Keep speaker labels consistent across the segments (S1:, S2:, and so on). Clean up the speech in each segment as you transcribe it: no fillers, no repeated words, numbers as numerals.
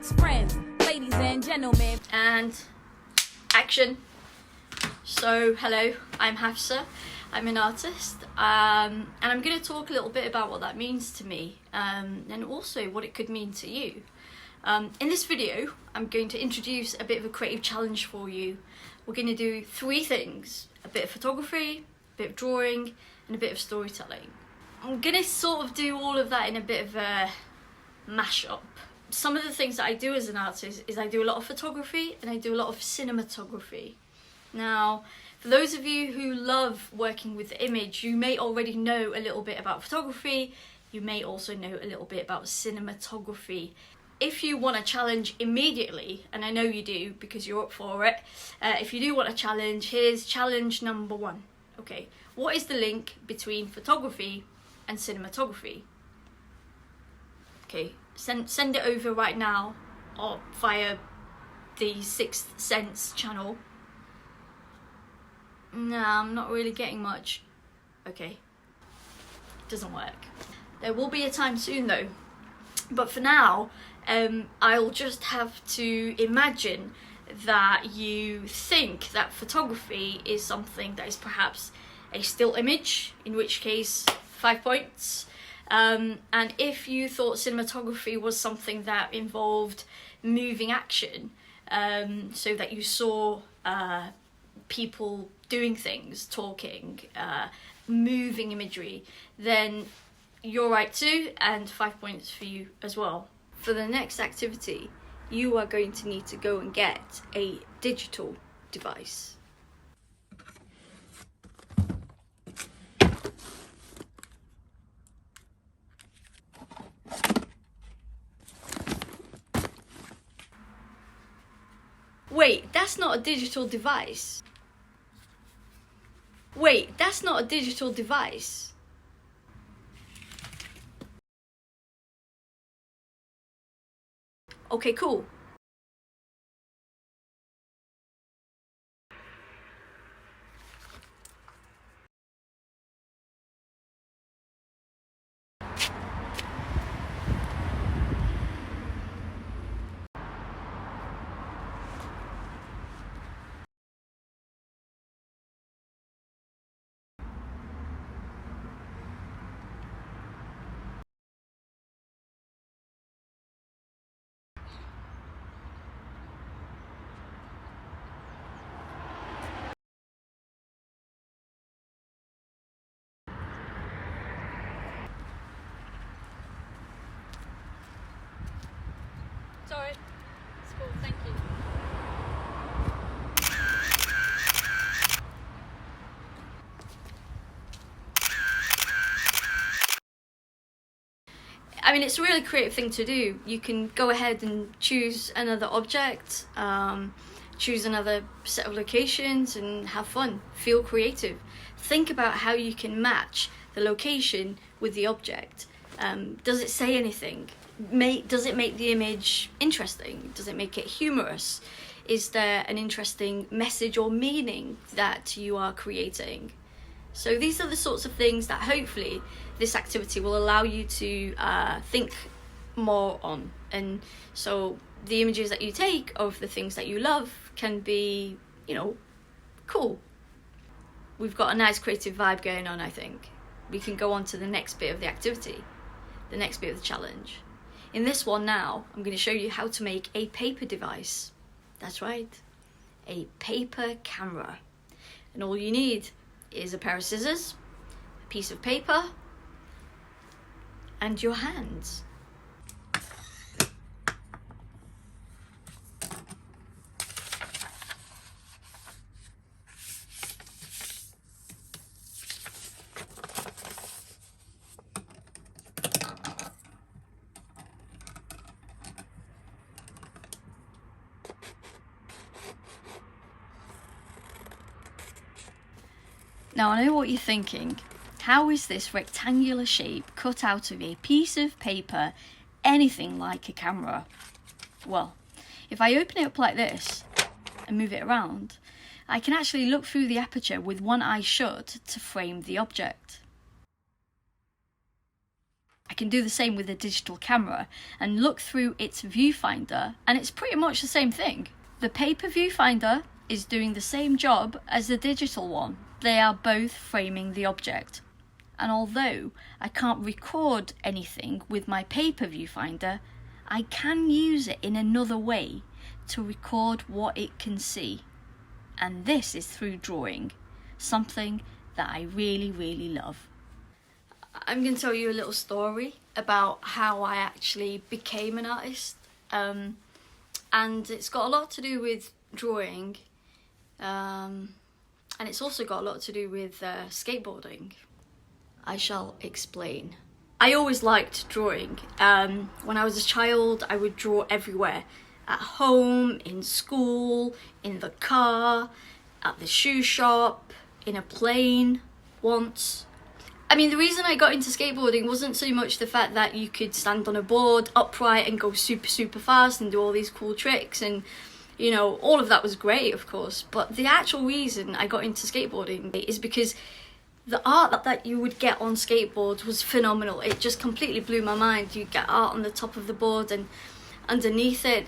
S1: six friends, ladies and gentlemen.
S2: And action. So hello, I'm Hafsah. I'm an artist, and I'm going to talk a little bit about what that means to me, and also what it could mean to you. In this video, I'm going to introduce a bit of a creative challenge for you. We're going to do 3 things: a bit of photography, a bit of drawing, and a bit of storytelling. I'm going to sort of do all of that in a bit of a mashup. Some of the things that I do as an artist is I do a lot of photography and I do a lot of cinematography. Now, for those of you who love working with the image, you may already know a little bit about photography. You may also know a little bit about cinematography. If you want a challenge immediately, and I know you do because you're up for it, if you do want a challenge, here's challenge number 1. Okay, what is the link between photography and cinematography? Okay, send it over right now or via the Sixth Sense channel. Nah, I'm not really getting much. Okay, it doesn't work. There will be a time soon though, but for now I'll just have to imagine that you think that photography is something that is perhaps a still image, in which case 5 points. And if you thought cinematography was something that involved moving action, so that you saw people doing things, talking, moving imagery, then you're right too, and 5 points for you as well. For the next activity, you are going to need to go and get a digital device. Wait, that's not a digital device. Wait, that's not a digital device. Okay, cool. Sorry, it's cool, thank you. I mean, it's a really creative thing to do. You can go ahead and choose another object, choose another set of locations and have fun, feel creative. Think about how you can match the location with the object. Does it say anything? Does it make the image interesting? Does it make it humorous? Is there an interesting message or meaning that you are creating? So these are the sorts of things that hopefully this activity will allow you to think more on. And so the images that you take of the things that you love can be, you know, cool. We've got a nice creative vibe going on, I think. We can go on to the next bit of the activity, the next bit of the challenge. In this one now, I'm going to show you how to make a paper device. That's right, a paper camera. And all you need is a pair of scissors, a piece of paper, and your hands. Now I know what you're thinking. How is this rectangular shape cut out of a piece of paper anything like a camera? Well, if I open it up like this and move it around, I can actually look through the aperture with one eye shut to frame the object. I I can do the same with a digital camera and look through its viewfinder, and it's pretty much the same thing. The paper viewfinder is doing the same job as the digital one. They are both framing the object. And although I can't record anything with my paper viewfinder, I can use it in another way to record what it can see. And this is through drawing, something that I really, really love. I'm going to tell you a little story about how I actually became an artist. And it's got a lot to do with drawing. And it's also got a lot to do with skateboarding. I shall explain. I always liked drawing. When I was a child, I would draw everywhere. At home, in school, in the car, at the shoe shop, in a plane, once. I mean, the reason I got into skateboarding wasn't so much the fact that you could stand on a board upright and go super, super fast and do all these cool tricks, and, you know, all of that was great, of course. But the actual reason I got into skateboarding is because the art that you would get on skateboards was phenomenal. It just completely blew my mind. You get art on the top of the board and underneath it.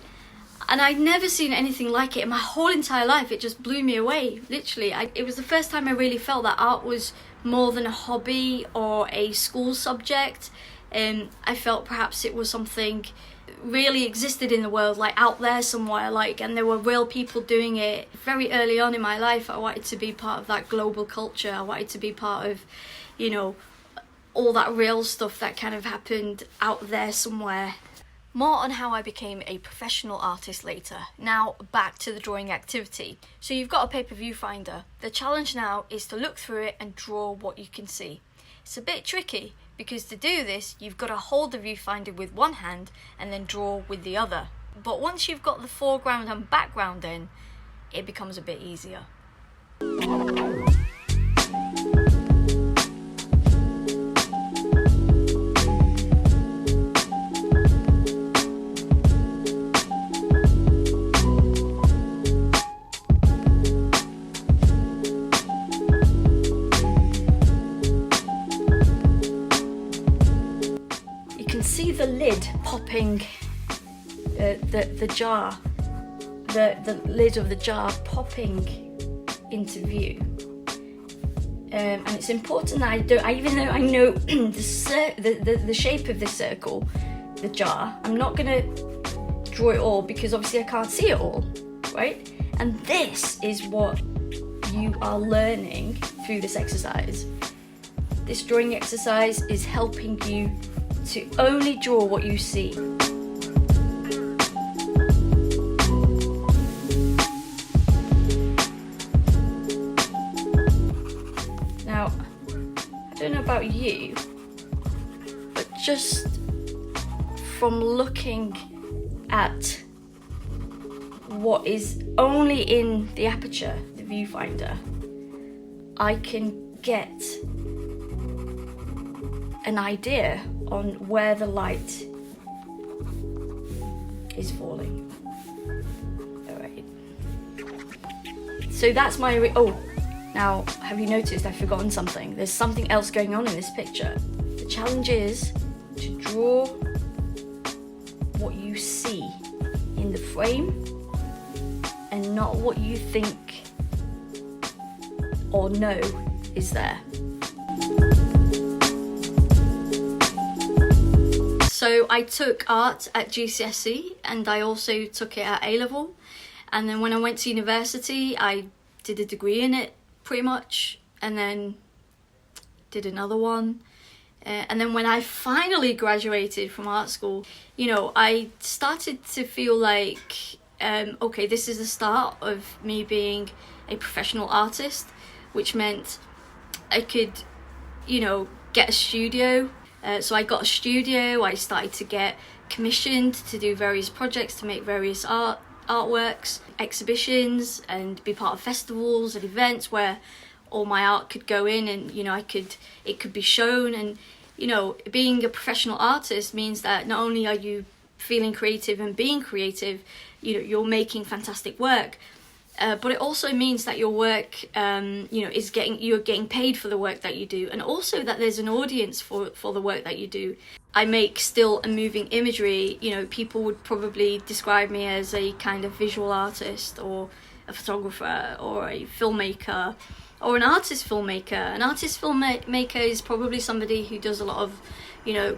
S2: And I'd never seen anything like it in my whole entire life. It just blew me away, literally. It was the first time I really felt that art was more than a hobby or a school subject. I felt perhaps it was something really existed in the world, like out there somewhere, like, and there were real people doing it. Very early on in my life, I wanted to be part of that global culture. I wanted to be part of, you know, all that real stuff that kind of happened out there somewhere. More on how I became a professional artist later. Now back to the drawing activity. So you've got a paper viewfinder. The challenge now is to look through it and draw what you can see. It's a bit tricky because to do this you've got to hold the viewfinder with one hand and then draw with the other. But once you've got the foreground and background in, it becomes a bit easier. See the lid popping, the jar, the lid of the jar popping into view, and it's important that even though I know the shape of this circle, the jar, I'm not gonna draw it all because obviously I can't see it all, right? And this is what you are learning through this exercise. This drawing exercise is helping you to only draw what you see. Now, I don't know about you, but just from looking at what is only in the aperture, the viewfinder, I can get an idea on where the light is falling. Alright. So that's my now have you noticed I've forgotten something? There's something else going on in this picture. The challenge is to draw what you see in the frame and not what you think or know is there. So I took art at GCSE and I also took it at A-level, and then when I went to university I did a degree in it pretty much, and then did another one, and then when I finally graduated from art school, you know, I started to feel like okay, this is the start of me being a professional artist, which meant I could, you know, get a studio. So I got a studio, I started to get commissioned to do various projects, to make various artworks, exhibitions, and be part of festivals and events where all my art could go in, and, you know, it could be shown. And, you know, being a professional artist means that not only are you feeling creative and being creative, you know, you're making fantastic work. but it also means that your work, you're getting paid for the work that you do, and also that there's an audience for the work that you do. I make still and moving imagery. People would probably describe me as a kind of visual artist, or a photographer, or a filmmaker, or an artist filmmaker. An artist filmmaker is probably somebody who does a lot of,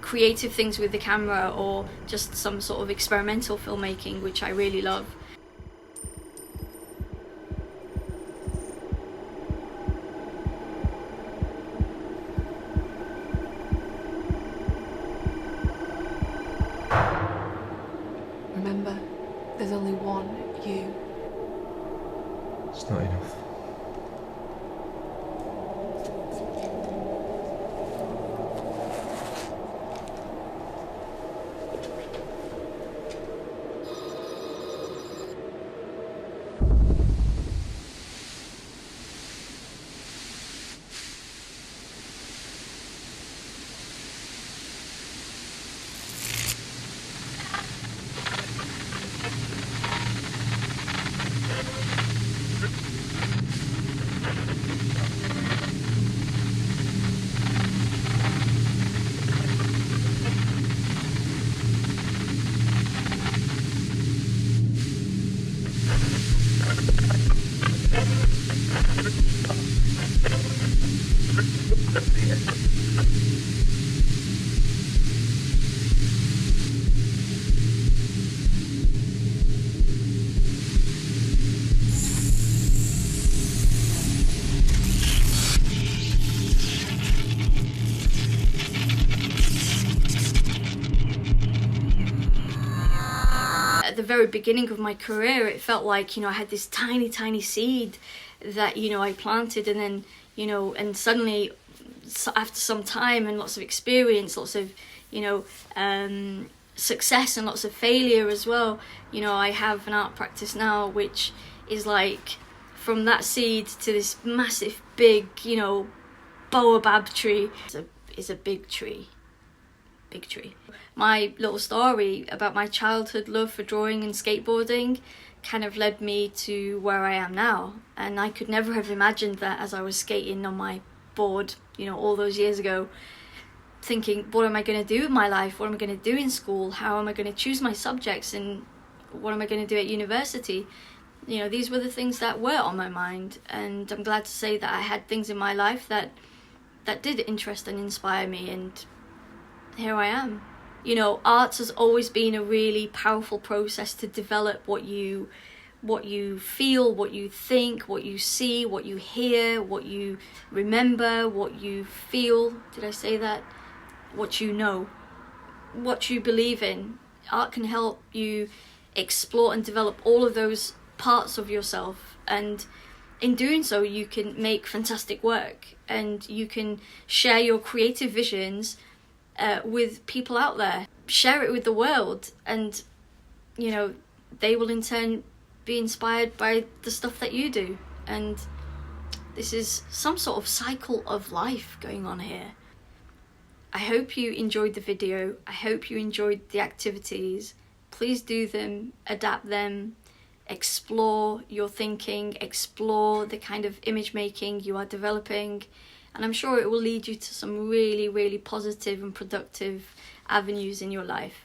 S2: creative things with the camera, or just some sort of experimental filmmaking, which I really love.
S3: Remember, there's only one you.
S4: It's not enough.
S2: At the very beginning of my career, it felt like, I had this tiny seed that, I planted, and then, and suddenly, after some time and lots of experience, lots of, success and lots of failure as well, I have an art practice now, which is like, from that seed to this massive, big, baobab tree. It's a big tree. Big tree. My little story about my childhood love for drawing and skateboarding kind of led me to where I am now, and I could never have imagined that as I was skating on my board, all those years ago, thinking, what am I going to do with my life? What am I going to do in school? How am I going to choose my subjects? And what am I going to do at university? These were the things that were on my mind, and I'm glad to say that I had things in my life that did interest and inspire me, and here I am. Art has always been a really powerful process to develop what you feel, what you think, what you see, what you hear, what you remember, what you feel. Did I say that? What you know, what you believe in. Art can help you explore and develop all of those parts of yourself, and in doing so you can make fantastic work, and you can share your creative visions with people out there. Share it with the world, and they will in turn be inspired by the stuff that you do. And this is some sort of cycle of life going on here. I hope you enjoyed the video. I hope you enjoyed the activities. Please do them, adapt them, explore your thinking, explore the kind of image making you are developing, and I'm sure it will lead you to some really, really positive and productive avenues in your life.